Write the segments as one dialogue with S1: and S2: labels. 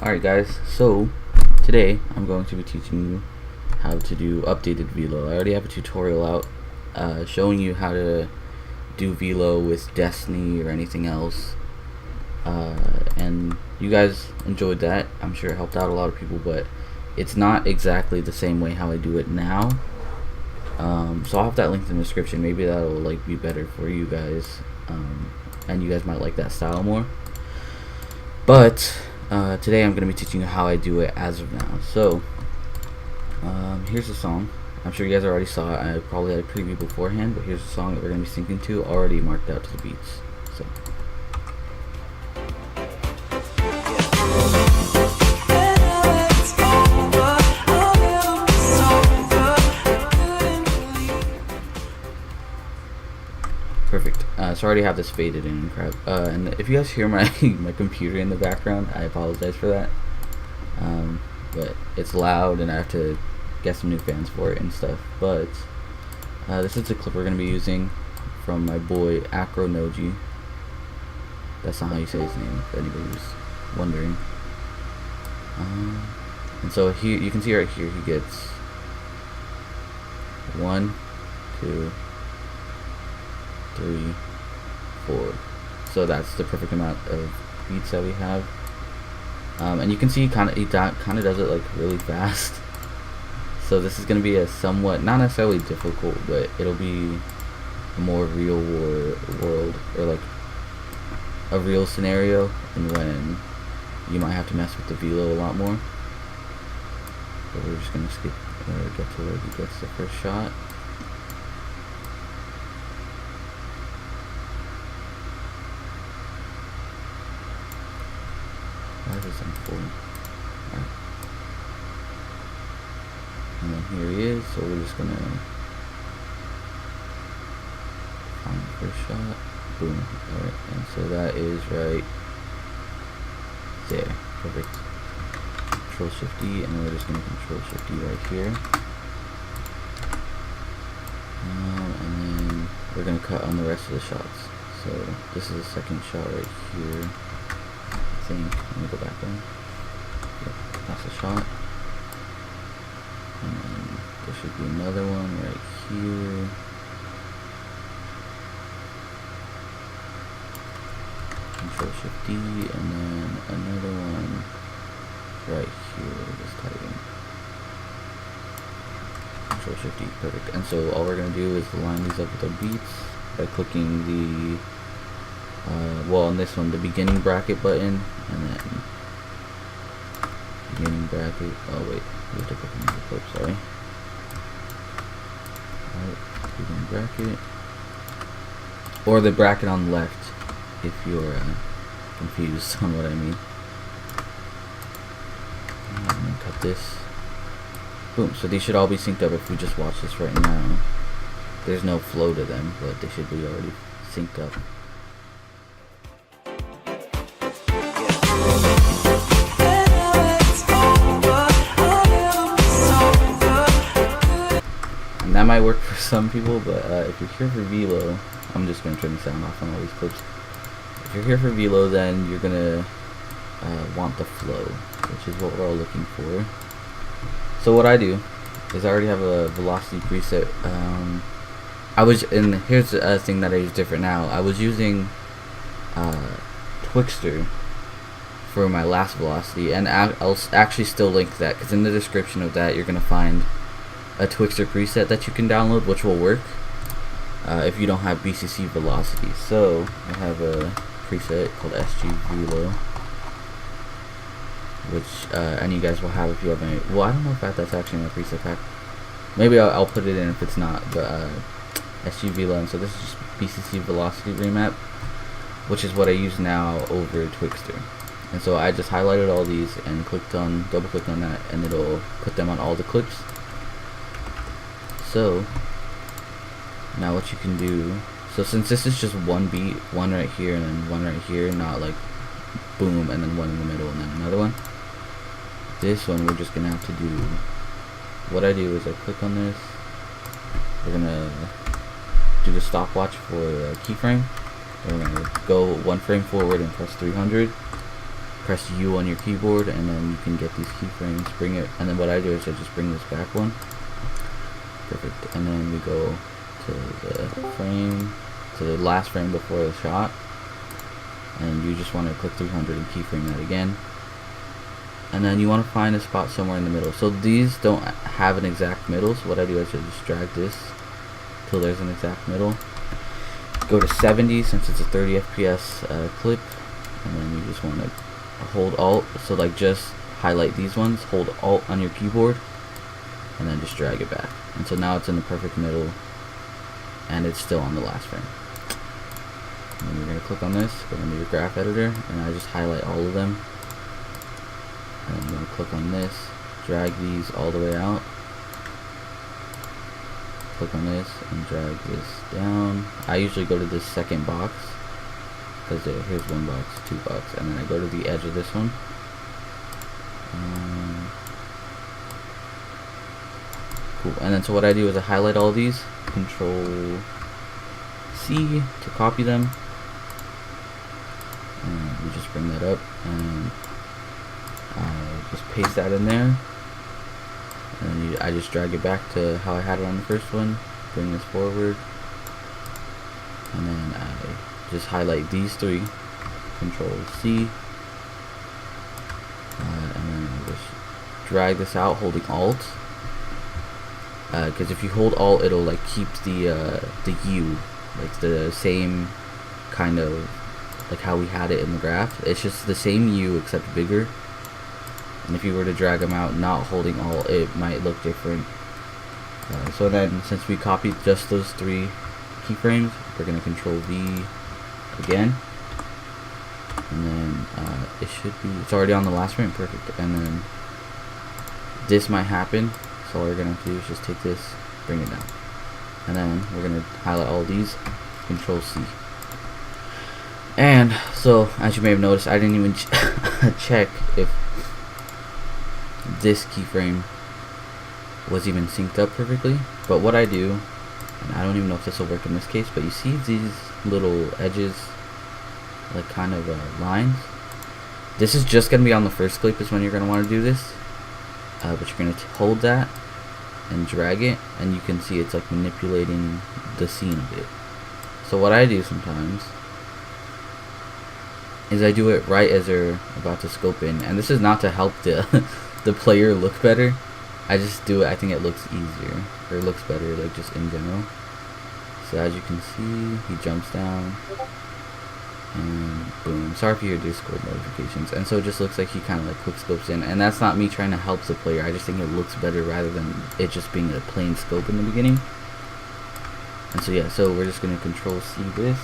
S1: Alright guys, so today I'm going to be teaching you how to do updated velo. I already have a tutorial out showing you how to do velo with Destiny or anything else, and you guys enjoyed that. I'm sure it helped out a lot of people, but it's not exactly the same way how I do it now. So I'll have that linked in the description. Maybe that'll be better for you guys, and you guys might like that style more. But today I'm going to be teaching you how I do it as of now. So here's the song. I'm sure you guys already saw it. I probably had a preview beforehand, but here's the song that we're going to be syncing to, already marked out to the beats. So perfect. So I already have this faded in and crap. And if you guys hear my my computer in the background, I apologize for that. But it's loud, and I have to get some new fans for it and stuff. But this is the clip we're gonna be using from my boy Acronoji. That's not how you say his name, if anybody's wondering. And so here you can see right here he gets 1, 2, 3, 4. So that's the perfect amount of beats that we have. And you can see he kind of does it like really fast. So this is going to be a somewhat, not necessarily difficult, but it'll be a more real world, or like a real scenario, and when you might have to mess with the velo a lot more. So we're just going to skip get to where he gets the first shot. That is important. Right. And then here he is, so we're just gonna find the first shot. Boom. Alright, and so that is right there. Perfect. Control Shift D, and we're just gonna Control Shift D right here. And then we're gonna cut on the rest of the shots. So this is the second shot right here. I think. Let me go back one. Yep, that's a shot. And then there should be another one right here. Control Shift D, and then another one right here. Just typing. Control Shift D, perfect. And so all we're gonna do is line these up with our beats by clicking the well, on this one, the beginning bracket button, and then beginning bracket. Oh wait, we have to click on the clip. Sorry. Alright, beginning bracket, or the bracket on the left, if you're confused on what I mean. And then cut this. Boom. So these should all be synced up. If we just watch this right now, there's no flow to them, but they should be already synced up. That might work for some people, but if you're here for velo, I'm just going to turn the sound off on all these clips. If you're here for velo, then you're going to want the flow, which is what we're all looking for. So what I do is I already have a velocity preset. And here's a thing that I use different now. I was using Twixtor for my last velocity, and I'll actually still link that, because in the description of that you're going to find a Twixtor preset that you can download, which will work if you don't have BCC velocity. So I have a preset called SG Velo, which and you guys will have if you have any. Well, I don't know if that's actually my preset pack. Maybe I'll put it in if it's not. But SG Velo, and so this is just BCC velocity remap, which is what I use now over Twixtor. And so I just highlighted all these and double clicked on that, and it'll put them on all the clips. So now what you can do, so since this is just one beat, one right here and then one right here, not like boom and then one in the middle and then another one, this one we're just gonna have to do, what I do is I click on this, we're gonna do the stopwatch for the keyframe, we're gonna go one frame forward and press 300, press U on your keyboard, and then you can get these keyframes, bring it, and then what I do is I just bring this back one. Perfect. And then we go to the frame, to the last frame before the shot, and you just want to click 300 and keyframe that again. And then you want to find a spot somewhere in the middle. So these don't have an exact middle, so what I do is I just drag this till there's an exact middle. Go to 70 since it's a 30 FPS clip, and then you just want to hold Alt, so like just highlight these ones, hold Alt on your keyboard, and then just drag it back. And so now it's in the perfect middle, and it's still on the last frame. And then you're going to click on this, go into your graph editor, and I just highlight all of them. And then you're going to click on this, drag these all the way out. Click on this and drag this down. I usually go to this second box, because here's one box, two box, and then I go to the edge of this one. Cool. And then so what I do is I highlight all these, Control C to copy them, and we just bring that up, and I just paste that in there, and then I just drag it back to how I had it on the first one, bring this forward, and then I just highlight these three, Control C, and then I just drag this out holding Alt, because if you hold Alt, it'll like keep the U, like the same kind of like how we had it in the graph. It's just the same U except bigger. And if you were to drag them out not holding Alt, it might look different. So then, since we copied just those three keyframes, we're gonna Control V again, and then it's already on the last frame, perfect. And then this might happen, so all we're gonna have to do is just take this, bring it down, and then we're gonna highlight all these, Control C. And so, as you may have noticed, I didn't even check if this keyframe was even synced up perfectly. But what I do, and I don't even know if this will work in this case, but you see these little edges, like kind of lines. This is just gonna be on the first clip is when you're gonna want to do this, but you're gonna hold that and drag it, and you can see it's like manipulating the scene a bit. So what I do sometimes is I do it right as they're about to scope in, and this is not to help the the player look better. I just do it, I think it looks easier, or it looks better, like just in general. So as you can see, he jumps down, and boom. Sorry for your Discord notifications. And so it just looks like he kind of like quick scopes in, and that's not me trying to help the player. I just think it looks better rather than it just being a plain scope in the beginning. And so yeah, so we're just gonna Control C this,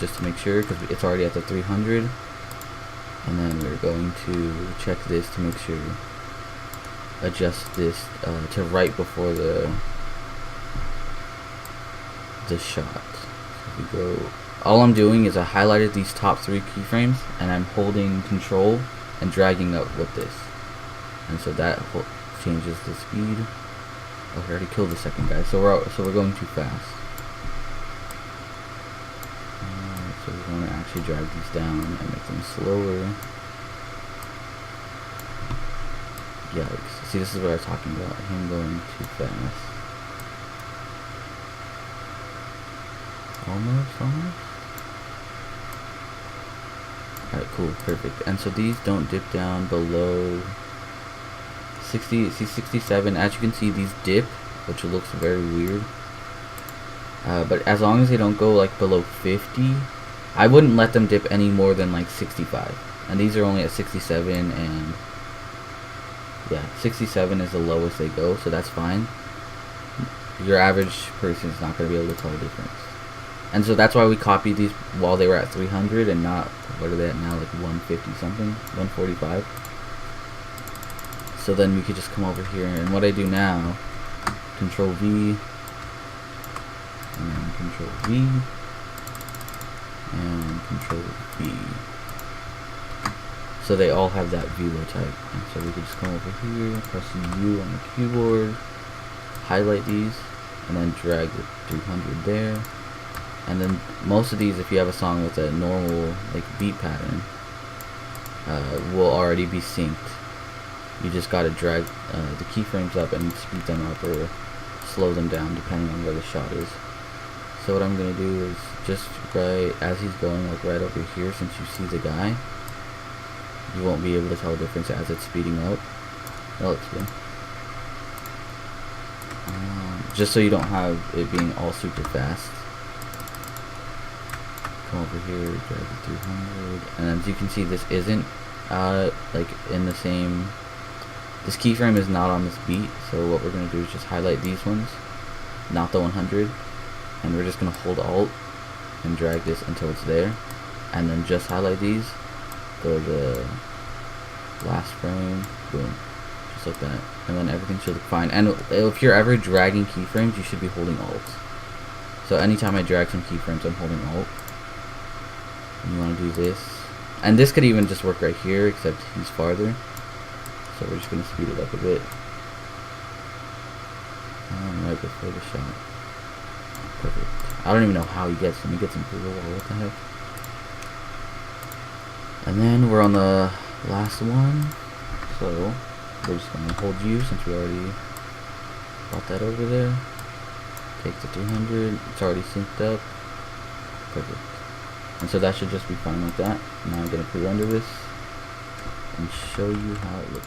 S1: just to make sure, because it's already at the 300. And then we're going to check this to make sure, adjust this to right before the shot. So if we go, all I'm doing is I highlighted these top three keyframes, and I'm holding Control and dragging up with this, and so that changes the speed. Oh, I already killed the second guy, so we're going too fast. So we want to actually drag these down and make them slower. Yikes. See, this is what I was talking about, him going too fast. Almost. Alright, cool, perfect. And so these don't dip down below 60, see 67. As you can see, these dip, which looks very weird. But as long as they don't go like below 50, I wouldn't let them dip any more than like 65. And these are only at 67, and yeah, 67 is the lowest they go, so that's fine. Your average person is not going to be able to tell the difference. And so that's why we copied these while they were at 300 and not, what are they at now, like 150 something, 145. So then we could just come over here, and what I do now, Control V, and then Control V, and Control V. So they all have that velo type. And so we could just come over here, press U on the keyboard, highlight these, and then drag the 300 there. And then most of these, if you have a song with a normal like beat pattern, will already be synced. You just gotta drag the keyframes up and speed them up or slow them down depending on where the shot is. So what I'm gonna do is just right as he's going, like right over here, since you see the guy, you won't be able to tell the difference as it's speeding up. That looks good. Just so you don't have it being all super fast. Come over here, drag it 300, and as you can see, this isn't like in the same. This keyframe is not on this beat, so what we're gonna do is just highlight these ones, not the 100, and we're just gonna hold Alt and drag this until it's there, and then just highlight these. Go to the last frame, boom, just like that, and then everything should look fine. And if you're ever dragging keyframes, you should be holding Alt. So anytime I drag some keyframes, I'm holding Alt. And you want to do this, and this could even just work right here, except he's farther. So we're just gonna speed it up a bit. Right before the shot. Perfect. I don't even know how he gets him. He gets him through the wall. What the heck? And then we're on the last one. So we're just gonna hold U since we already got that over there. Take the 300. It's already synced up. Perfect. And so that should just be fine like that. Now I'm gonna pre-render this and show you how it looks.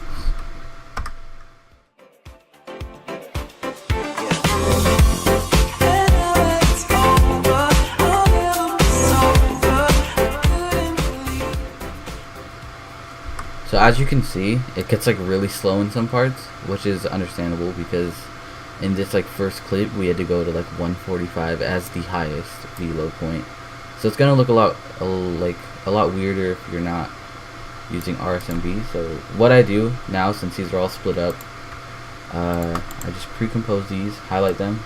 S1: So as you can see, it gets like really slow in some parts, which is understandable because in this like first clip we had to go to like 145 as the highest velo point. So it's gonna look a lot weirder if you're not using RSMB. So what I do now, since these are all split up, I just pre-compose these, highlight them,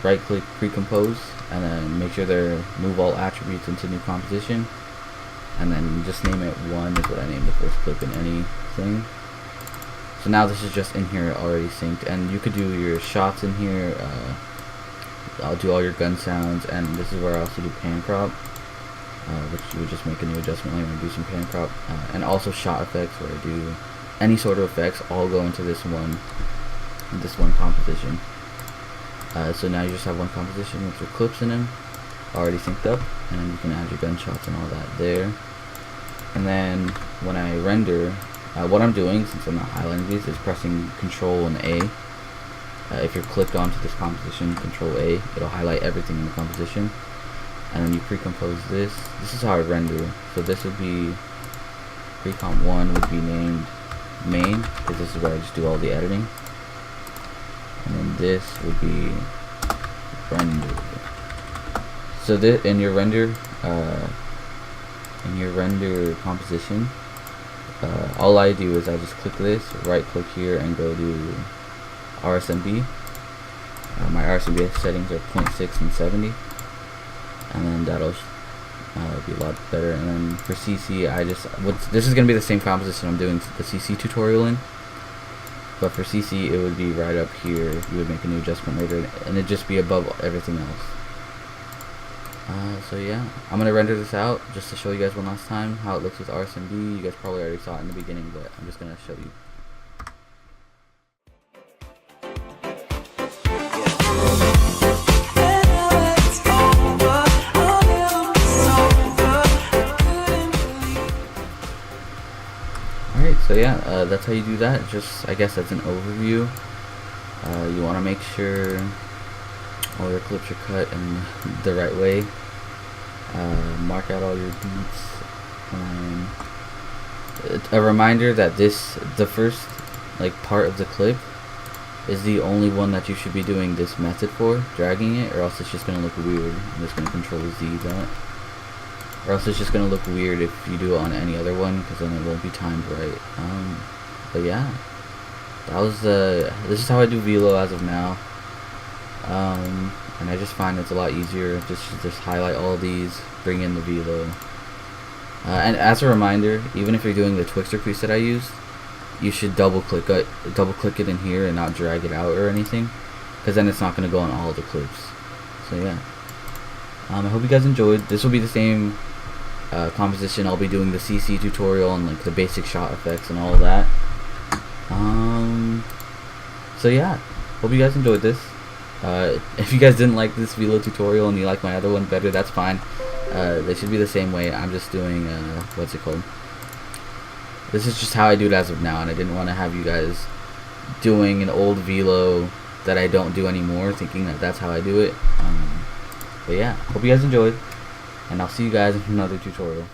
S1: right click pre-compose, and then make sure they're move all attributes into new composition, and then just name it 1 is what I named the first clip in anything. So now this is just in here already synced, and you could do your shots in here. I'll do all your gun sounds, and this is where I also do pan crop, which you would just make a new adjustment layer and do some pan crop, and also shot effects, where I do any sort of effects all go into this one composition. So now you just have one composition with your clips in them already synced up, and then you can add your gunshots and all that there. And then when I render, what I'm doing, since I'm not highlighting these, is pressing Control and A. If you're clicked onto this composition, Control A, it'll highlight everything in the composition, and then you pre-compose this. This is how I render. So this would be pre-comp 1 would be named main, because this is where I just do all the editing, and then this would be render. So this in your render composition, all I do is I just click this, right click here, and go to RSMB. My RSMB settings are 0.6 and 70, and then that'll be a lot better. And then for CC, this is gonna be the same composition I'm doing the CC tutorial in, but for CC it would be right up here. You would make a new adjustment later, and it'd just be above everything else. So yeah, I'm gonna render this out just to show you guys one last time how it looks with RSMB. You guys probably already saw it in the beginning, but I'm just gonna show you. Alright, so yeah, that's how you do that. Just, I guess that's an overview. You want to make sure all your clips are cut in the right way. Mark out all your beats, and a reminder that the first part of the clip is the only one that you should be doing this method for, dragging it, or else it's just gonna look weird. I'm just gonna Control Z that, or else it's just gonna look weird if you do it on any other one, because then it won't be timed right. But yeah, that was this is how I do velo as of now. And I just find it's a lot easier just highlight all these, bring in the velo. And as a reminder, even if you're doing the Twixtor preset I used, you should double click it in here and not drag it out or anything, because then it's not going to go on all the clips. So yeah, I hope you guys enjoyed. This will be the same Composition, I'll be doing the CC tutorial and like the basic shot effects and all of that. So yeah, hope you guys enjoyed this. If you guys didn't like this Velo tutorial and you like my other one better, that's fine. They should be the same way. I'm just doing, what's it called? This is just how I do it as of now, and I didn't want to have you guys doing an old Velo that I don't do anymore, thinking that that's how I do it. But yeah, hope you guys enjoyed, and I'll see you guys in another tutorial.